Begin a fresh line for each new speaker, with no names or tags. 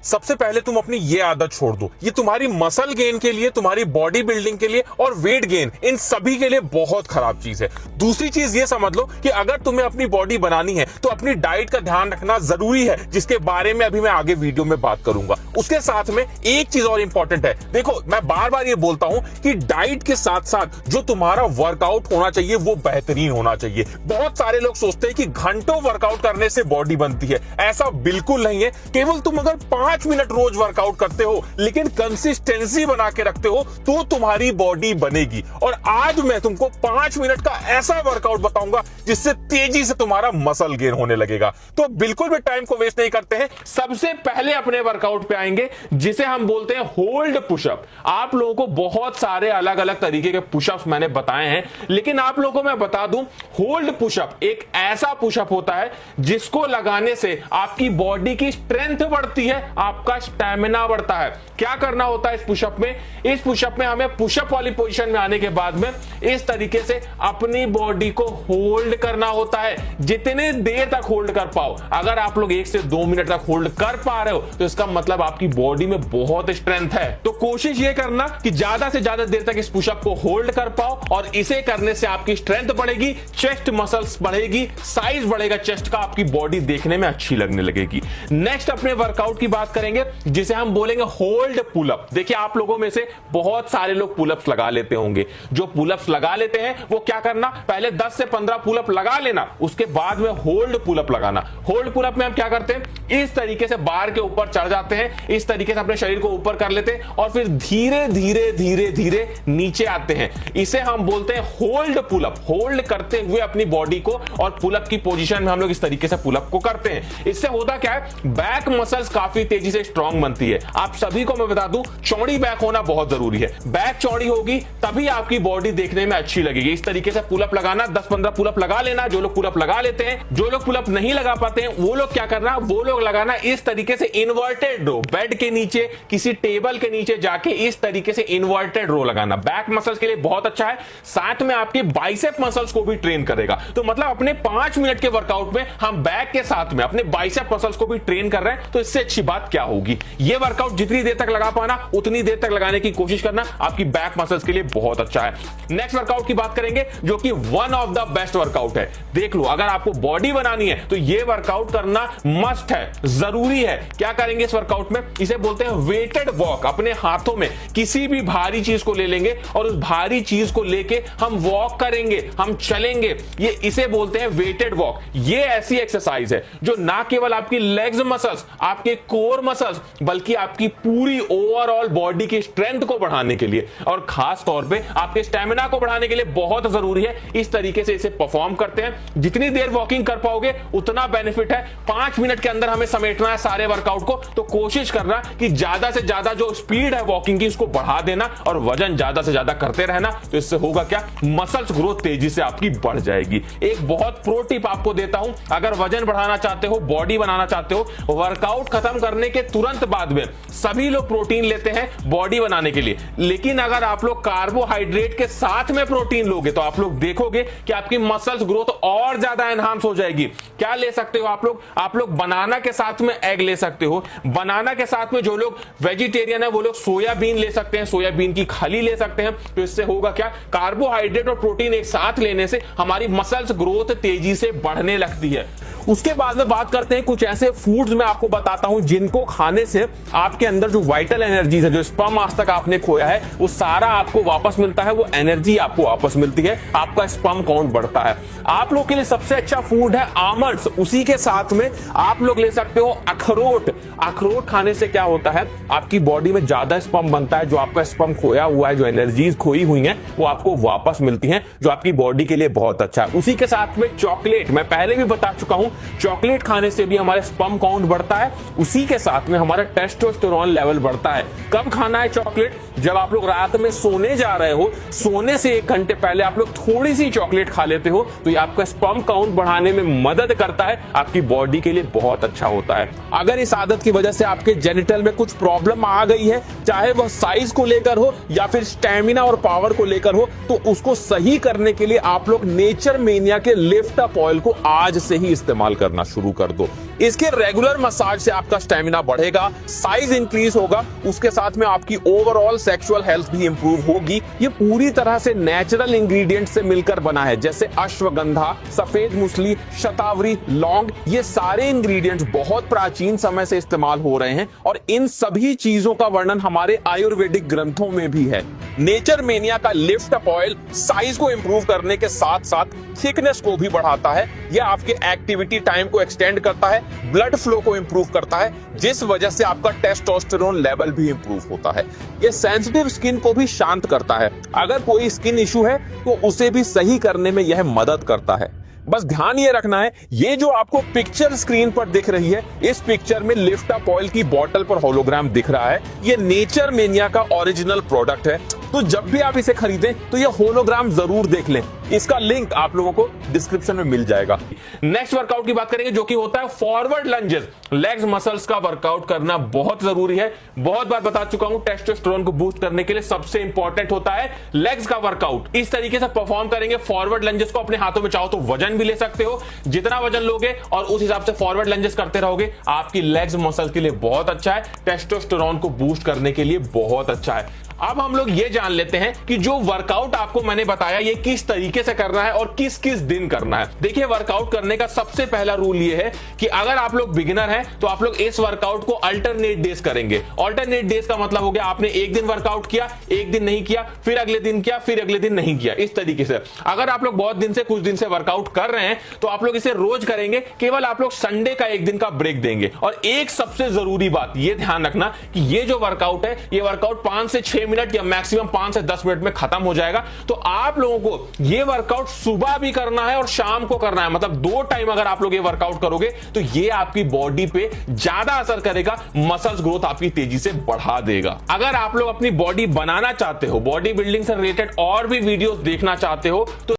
सबसे पहले तुम अपनी ये आदत छोड़ दो। ये तुम्हारी मसल गेन के लिए, तुम्हारी बॉडी बिल्डिंग के लिए और वेट गेन, इन सभी के लिए बहुत खराब चीज है। दूसरी चीज ये समझ लो कि अगर तुम्हें अपनी बॉडी बनानी है तो अपनी डाइट का ध्यान रखना जरूरी है, जिसके बारे में अभी मैं आगे वीडियो में बात करूंगा। उसके साथ में एक चीज और इंपॉर्टेंट है, देखो मैं बार बार ये बोलता हूं कि डाइट के साथ साथ जो तुम्हारा वर्कआउट होना चाहिए वो बेहतरीन होना चाहिए। बहुत सारे लोग सोचते हैं कि घंटों वर्कआउट करने से बॉडी बनती है, ऐसा बिल्कुल नहीं है। केवल तुम अगर 5 मिनट रोज वर्कआउट करते हो लेकिन कंसिस्टेंसी बना के रखते हो तो तुम्हारी बॉडी बनेगी। और आज मैं तुमको 5 मिनट का ऐसा वर्कआउट बताऊंगा जिससे तेजी से तुम्हारा मसल गेन होने लगेगा। तो बिल्कुल भी टाइम को वेस्ट नहीं करते हैं, सबसे पहले अपने वर्कआउट पे आएंगे जिसे हम बोलते हैं होल्ड पुशअप। आप लोगों को बहुत सारे अलग अलग तरीके के पुशअप्स मैंने बताए हैं, लेकिन आप लोगों को मैं बता दूं, होल्ड पुशअप एक ऐसा पुशअप होता है जिसको लगाने से आपकी बॉडी की स्ट्रेंथ बढ़ती है, आपका स्टैमिना बढ़ता है। क्या करना होता है इस पुशअप में? इस पुशअप में हमें पुशअप वाली पोजीशन में आने के बाद में इस तरीके से अपनी बॉडी को होल्ड करना होता है। जितने देर तक होल्ड कर पाओ, अगर आप लोग 1 से 2 मिनट तक होल्ड कर पा रहे हो तो इसका मतलब आपकी बॉडी में बहुत स्ट्रेंथ है। तो कोशिश ये करना कि ज्यादा से ज्यादा देर तक इस पुशअप को होल्ड कर पाओ, और इसे करने से आपकी स्ट्रेंथ बढ़ेगी, चेस्ट मसल्स बढ़ेगी, साइज बढ़ेगा चेस्ट का, आपकी बॉडी देखने में अच्छी लगने लगेगी। नेक्स्ट अपने वर्कआउट की बात करेंगे जिसे हम बोलेंगे होल्ड पुलअप। देखिए आप लोगों में से बहुत सारे लोग पुलअप्स लगा लेते होंगे। जो पुलअप्स लगा लेते हैं वो क्या करना, पहले 10 से 15 पुलअप लगा लेना, उसके बाद में होल्ड पुलअप लगाना। होल्ड पुलअप में हम क्या करते हैं, इस तरीके से बार के ऊपर चढ़ जाते हैं, इस तरीके से अपने शरीर को ऊपर कर लेते हैं और फिर धीरे धीरे धीरे धीरे नीचे आते हैं। इसे हम बोलते हैं होल्ड पुलअप। होल्ड करते हुए अपनी बॉडी को और पुलअप की पोजीशन में हम लोग इस तरीके से पुलअप को करते हैं। इससे होता क्या है, बैक मसल्स काफी तेजी से स्ट्रांग बनती है। आप सभी को मैं बता दूं, चौड़ी बैक होना बहुत जरूरी है। बैक चौड़ी होगी तभी आपकी बॉडी देखने में अच्छी लगेगी। इस तरीके से पुलअप लगाना, 10-15 पुलअप लगा लेना। जो लोग पुलअप लगा लेते हैं, जो लोग पुलअप नहीं लगा पाते हैं, वो लोग क्या करना, वो लोग लगाना इस तरीके से इन्वर्टेड रो, बेड के नीचे, किसी टेबल के नीचे जाके इस तरीके से इन्वर्टेड रो लगाना। बैक मसल्स के लिए बहुत अच्छा है, साथ में आपके बाइसेप मसल्स को भी ट्रेन करेगा। तो मतलब अपने 5 मिनट के वर्कआउट में हम बैक के साथ में अपने बाइसेप मसल्स को भी ट्रेन कर रहे हैं, तो इससे अच्छी बात क्या होगी। ये वर्कआउट जितनी देर तक लगा पाना उतनी देर तक लगाने की कोशिश करना, आपकी बैक मसल्स के लिए बहुत अच्छा है। नेक्स्ट वर्कआउट की बात करेंगे जो कि one of the best workout है। देख लो, अगर आपको बॉडी बनानी है तो ये वर्कआउट करना मस्ट है, जरूरी है। क्या करेंगे इस वर्कआउट में, इसे बोलते हैं वेटेड वॉक। अपने हाथों में किसी भी भारी चीज को ले लेंगे और उस भारी चीज को लेके हम वॉक करेंगे, हम चलेंगे, ये इसे बोलते हैं वेटेड वॉक। ये ऐसी एक्सरसाइज है जो ना केवल आपकी लेग्स मसल्स, आपके कोर मसल्स, बल्कि आपकी पूरी ओवरऑल बॉडी की स्ट्रेंथ को बढ़ाने के लिए और खास तौर पे आपके स्टैमिना को बढ़ाने के लिए बहुत जरूरी है। इस तरीके से इसे परफॉर्म करते हैं। जितनी देर वॉकिंग कर पाओगे उतना बेनिफिट है। 5 मिनट के अंदर हमें समेटना है सारे वर्कआउट को, तो कोशिश करना कि ज्यादा से ज्यादा जो स्पीड है वॉकिंग की उसको बढ़ा देना और वजन ज्यादा से ज्यादा करते रहना। तो इससे होगा क्या, मसल्स ग्रोथ तेजी से आपकी बढ़ जाएगी। एक बहुत प्रो टिप आपको देता हूं, अगर वजन बढ़ाना चाहते हो, बॉडी बनाना चाहते हो, वर्कआउट खत्म करने के तुरंत बाद में सभी लोग प्रोटीन लेते हैं बॉडी बनाने के लिए, लेकिन अगर आप लोग कार्बोहाइड्रेट के साथ में प्रोटीन लोगे तो आप लोग देखोगे कि आपकी मसल्स ग्रोथ और ज्यादा एनहांस हो जाएगी। क्या ले सकते हो आप लोग बनाना के साथ में एग ले सकते हो। बनाना के साथ में जो लोग वेजिटेरियन है वो लोग सोयाबीन ले सकते हैं, सोयाबीन की खली ले सकते हैं। तो इससे होगा क्या, कार्बोहाइड्रेट और प्रोटीन एक साथ लेने से हमारी मसल्स ग्रोथ तेजी से बढ़ने लगती है। उसके बाद में बात करते हैं कुछ ऐसे फूड्स मैं आपको बताता हूं जिनको खाने से आपके अंदर जो वाइटल एनर्जीज है, जो स्पर्म आज तक आपने खोया है, वो सारा आपको वापस मिलता है, वो एनर्जी आपको वापस मिलती है, आपका स्पर्म काउंट बढ़ता है। आप लोग के लिए सबसे अच्छा फूड है आमंड्स। उसी के साथ में आप लोग ले सकते हो अखरोट। अखरोट खाने से क्या होता है, आपकी बॉडी में ज्यादा स्पर्म बनता है, जो आपका स्पर्म खोया हुआ है, जो एनर्जीज खोई हुई है वो आपको वापस मिलती है, जो आपकी बॉडी के लिए बहुत अच्छा है। उसी के साथ में चॉकलेट, मैं पहले भी बता चुका हूं, चॉकलेट खाने से भी हमारे स्पर्म काउंट बढ़ता है। उसी के साथ में हमारा टेस्टोस्टेरोन लेवल बढ़ता है। कब खाना है चॉकलेट, जब आप लोग रात में सोने जा रहे हो, सोने से 1 घंटे पहले आप लोग थोड़ी सी चॉकलेट खा लेते हो तो ये आपका स्पर्म काउंट बढ़ाने में मदद करता है, आपकी बॉडी के लिए बहुत अच्छा होता है। अगर इस आदत की वजह से आपके जेनिटल में कुछ प्रॉब्लम आ गई है, चाहे वह साइज को लेकर हो या फिर स्टैमिना और पावर को लेकर हो, तो उसको सही करने के लिए आप लोग नेचर मेनिया के लिफ्ट अप ऑयल को आज से ही इस्तेमाल करना शुरू कर दो। इसके रेगुलर मसाज से आपका स्टेमिना बढ़ेगा, साइज इंक्रीज होगा, उसके साथ में आपकी ओवरऑल सेक्सुअल हेल्थ भी इंप्रूव होगी। ये पूरी तरह से नेचुरल इंग्रेडिएंट से मिलकर बना है, जैसे अश्वगंधा, सफेद मूसली, शतावरी, लौंग। ये सारे इंग्रेडिएंट्स बहुत प्राचीन समय से इस्तेमाल हो रहे हैं और इन सभी चीजों का वर्णन हमारे आयुर्वेदिक ग्रंथों में भी है। नेचर मेनिया का लिफ्ट अप ऑयल साइज को इंप्रूव करने के साथ साथ थिकनेस को भी बढ़ाता है। यह आपके एक्टिविटी टाइम को एक्सटेंड करता है, ब्लड फ्लो को इंप्रूव करता है, जिस वजह से आपका टेस्टोस्टेरोन लेवल भी इंप्रूव होता है। यह सेंसिटिव स्किन को भी शांत करता है। अगर कोई स्किन इशू है तो उसे भी सही करने में यह मदद करता है। बस ध्यान ये रखना है, ये जो आपको पिक्चर स्क्रीन पर दिख रही है, इस पिक्चर में लिफ्ट अप ऑयल की बोतल पर होलोग्राम दिख रहा है। ये नेचर मेनिया का ओरिजिनल प्रोडक्ट है, तो जब भी आप इसे खरीदें तो ये होलोग्राम जरूर देख लें। इसका लिंक आप लोगों को डिस्क्रिप्शन में मिल जाएगा। नेक्स्ट वर्कआउट की बात करेंगे, जो कि होता है फॉरवर्ड लंजेस। लेग्स मसल्स का वर्कआउट करना बहुत जरूरी है। बहुत बार बता चुका हूं, टेस्टोस्टेरोन को बूस्ट करने के लिए सबसे इंपॉर्टेंट होता है लेग्स का वर्कआउट। इस तरीके से परफॉर्म करेंगे फॉरवर्ड लंजेस को। अपने हाथों में चाहो तो वजन भी ले सकते हो, जितना वजन लोगे और उस हिसाब से फॉरवर्ड लंजेस करते रहोगे, आपकी लेग्स मसल के लिए बहुत अच्छा है, टेस्टोस्टेरोन को बूस्ट करने के लिए बहुत अच्छा है। अब हम लोग ये जान लेते हैं कि जो वर्कआउट आपको मैंने बताया ये किस तरीके से करना है और किस किस दिन करना है। देखिए, वर्कआउट करने का सबसे पहला रूल ये है कि अगर आप लोग बिगिनर हैं तो आप लोग इस वर्कआउट को अल्टरनेट डेज करेंगे। अल्टरनेट डेज का मतलब हो गया, आपने एक दिन वर्कआउट किया, एक दिन नहीं किया, फिर अगले दिन किया, फिर अगले दिन नहीं किया, इस तरीके से। अगर आप लोग बहुत दिन से, कुछ दिन से वर्कआउट कर रहे हैं तो आप लोग इसे रोज करेंगे, केवल आप लोग संडे का एक दिन का ब्रेक देंगे। और एक सबसे जरूरी बात ये ध्यान रखना कि ये जो वर्कआउट है, ये वर्कआउट 5 से 6 मिनट या मैक्सिमम 5 से 10 मिनट में खत्म हो जाएगा। तो आप लोगों को ये वर्कआउट सुबह भी करना है और शाम को करना है, मतलब 2 टाइम अगर आप लोग ये वर्कआउट करोगे तो ये आपकी बॉडी पे ज्यादा असर करेगा, मसल्स ग्रोथ आपकी तेजी से बढ़ा देगा। अगर आप लोग अपनी बॉडी बनाना चाहते हो, बॉडी बिल्डिंग से रिलेटेड और भी वीडियोस देखना चाहते हो तो